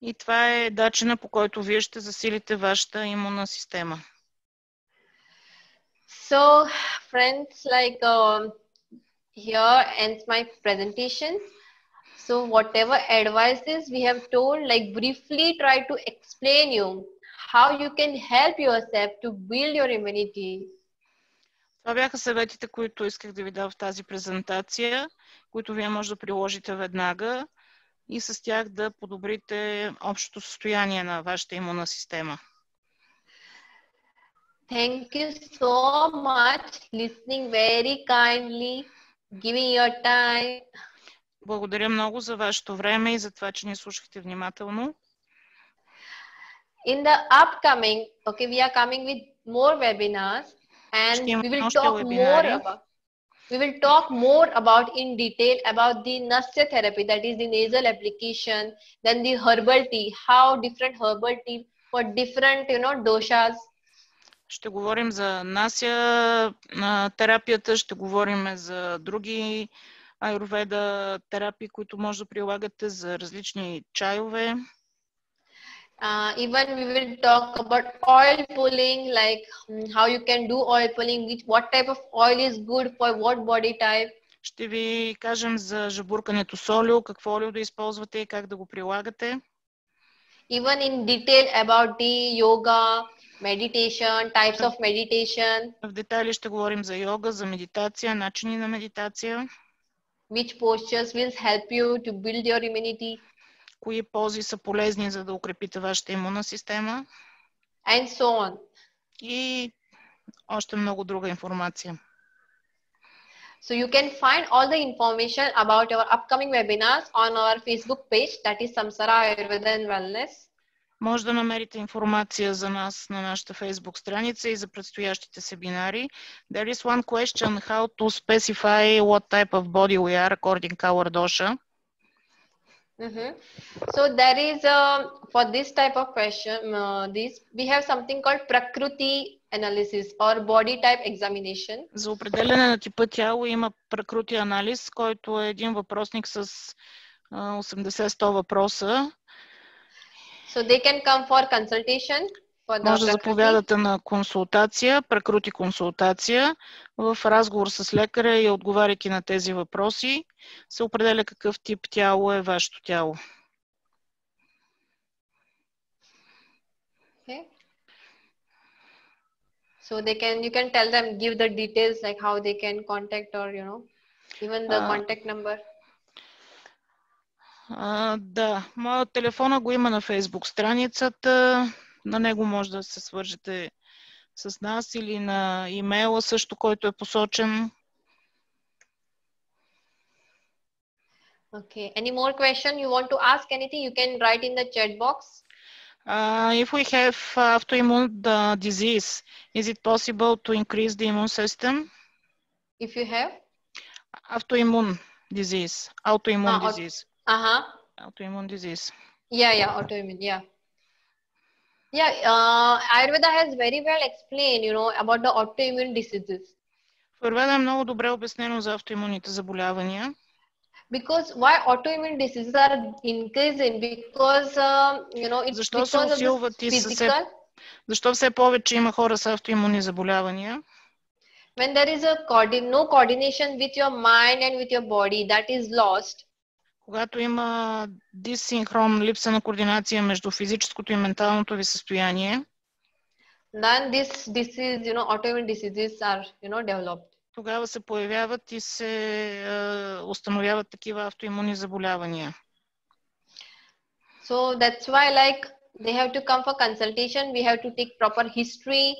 И това е начинът, по който вие ще засилите вашата имунна система. So, friends, here ends my presentation. So, whatever advices we have told, briefly try to explain you how you can help yourself to build your immunity. Това бяха съветите, които исках да ви дам в тази презентация, които вие може да приложите веднага и с тях да подобрите общото състояние на вашата имунна система. Thank you so much, listening very kindly, giving your time. Благодаря много за вашето време и за това, че ни слушахте внимателно. In the upcoming, okay, we are coming with more webinars and we will talk more about in detail about the nasya therapy, that is the nasal application, then the herbal tea, how different herbal tea for different, doshas. Ще говорим за насya терапията, ще говорим за други аюрведа терапии, които може да прилагате за различни чайове. Even we will talk about oil pulling, like how you can do oil pulling, what type of oil is good for what body type. Ще ви кажем за жабуркането с олио, какво олио да използвате и как да го прилагате. Even in detail about the yoga, meditation, types of meditation. В детайли ще говорим за йога, за медитация, начини на медитация. Which postures will help you to build your immunity. Кои пози са полезни, за да укрепите вашата имунна система. And so on. И още много друга информация. So you can find all the information about our upcoming webinars on our Facebook page, that is Samsara Ayurveda and Wellness. Може да намерите информация за нас на нашата Facebook страница и за предстоящите семинари. There is one question, how to specify what type of body we are according to our dosha. So there is for this type of question, we have something called Prakruti analysis or body type examination. За определяне на типа тяло има Prakruti анализ, който е един въпросник с 80-100 въпроса. So they can come for consultation. Може да заповядате на консултация, Prakruti консултация, в разговор с лекаря и отговаряйки на тези въпроси, се определя какъв тип тяло е вашето тяло. Okay. So you can tell them, give the details like how they can contact or even the contact number. Да, моят телефона го има на Facebook страницата. На него може да се свържете с нас или на имейла също, който е посочен. Okay. Any more question? You want to ask anything? You can write in the chat box. If we have autoimmune disease, is it possible to increase the immune system? If you have? Autoimmune disease. Autoimmune disease. Autoimmune disease. Yeah, autoimmune, yeah. Yeah, Ayurveda has very well explained, about the autoimmune diseases. В Аюрведа е много добре обяснено за автоимунните заболявания. Because why autoimmune diseases are increasing? Because, it's защо се because усилват of the physical. Защо все повече има хора с автоимунни заболявания? When there is no coordination with your mind and with your body, that is lost. Когато има дисинхрон, липса на координация между физическото и менталното ви състояние, then this disease, autoimmune diseases are, developed. Тогава се появяват и се установяват такива автоимунни заболявания. So that's why they have to come for consultation. We have to take proper history.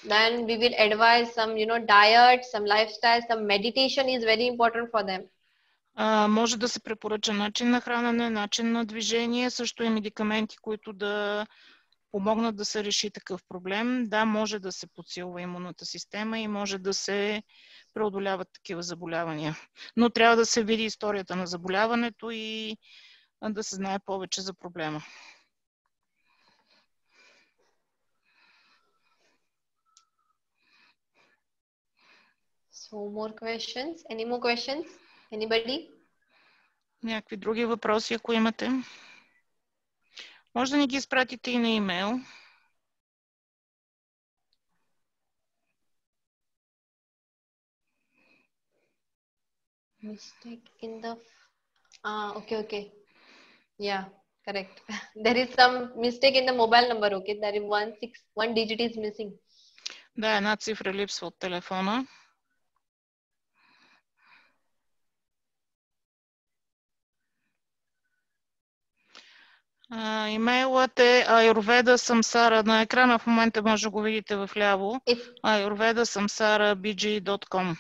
Then we will advise some, diet, some lifestyle, some meditation is very important for them. Може да се препоръча начин на хранене, начин на движение, също и медикаменти, които да помогнат да се реши такъв проблем. Да, може да се подсилва имунната система и може да се преодоляват такива заболявания. Но трябва да се види историята на заболяването и да се знае повече за проблема. So more questions? Any more questions? Anybody? Някакви други въпроси, ако имате? Може да ни ги изпратите и на имейл. Mistake in the... okay. Yeah, correct. There is some mistake in the mobile number, okay? There is one digit is missing. Да, една цифра липсва от телефона. Имейлът е Аюрведа Самсара. На екрана в момента може да го видите в ляво. Аюрведа Самсара bg.com.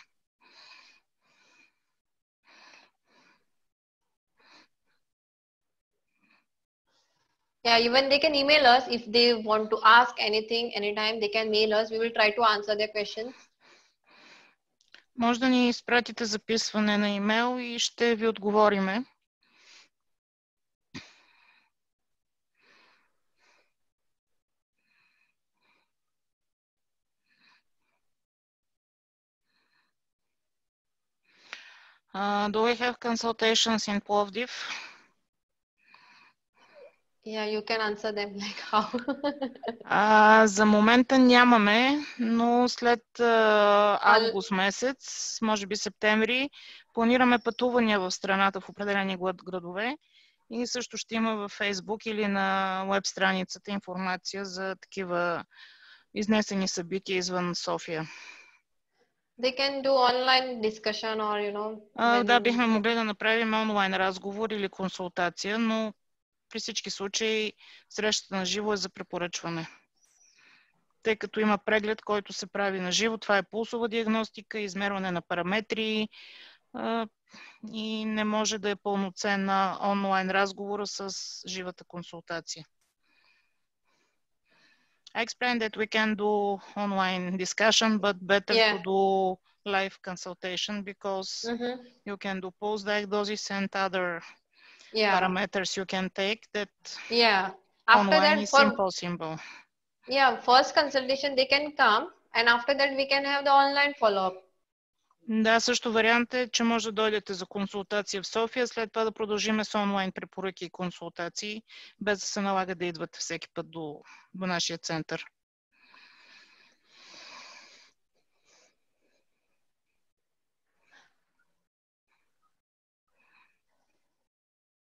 Yeah, even they can email us if they want to ask anything, anytime they can mail us. We will try to answer their questions. Може да ни изпратите записване на имейл и ще ви отговориме. Do we have consultations in Plovdiv? Yeah, you can answer them like how. За момента нямаме, но след август месец, може би септември, планираме пътувания в страната в определени градове и също ще има във Facebook или на веб страницата информация за такива изнесени събития извън София. They can do online discussion or, you know. Да, бихме могли да направим онлайн разговор или консултация, но при всички случаи срещата на живо е за препоръчване. Тъй като има преглед, който се прави на живо, това е пулсова диагностика, измерване на параметри и не може да е пълноценна онлайн разговора с живата консултация. I explained that we can do online discussion, but better to do live consultation because you can do pulse diagnosis and other parameters you can take that after online that is impossible. Yeah, first consultation they can come and after that we can have the online follow-up. Да, също вариант е, че може да дойдете за консултация в София, след това да продължим с онлайн препоръки и консултации, без да се налага да идвате всеки път до нашия център.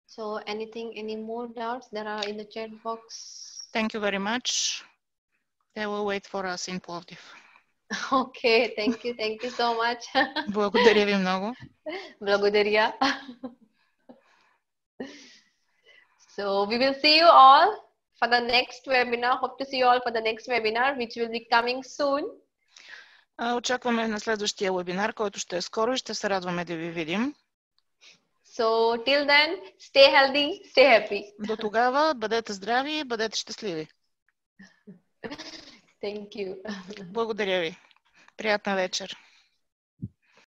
So any more doubts that are in the chat box? Thank you very much. They will wait for us in Plovdiv. Okay, thank you so much. Благодаря ви много. Благодаря. So we will see you all for the next webinar. Hope to see you all for the next webinar, which will be coming soon. Очакваме на следващия вебинар, който ще е скоро и ще се радваме да ви видим. So till then, stay healthy, stay happy. До тогава бъдете здрави и бъдете щастливи. Thank you. Благодаря ви. Приятна вечер.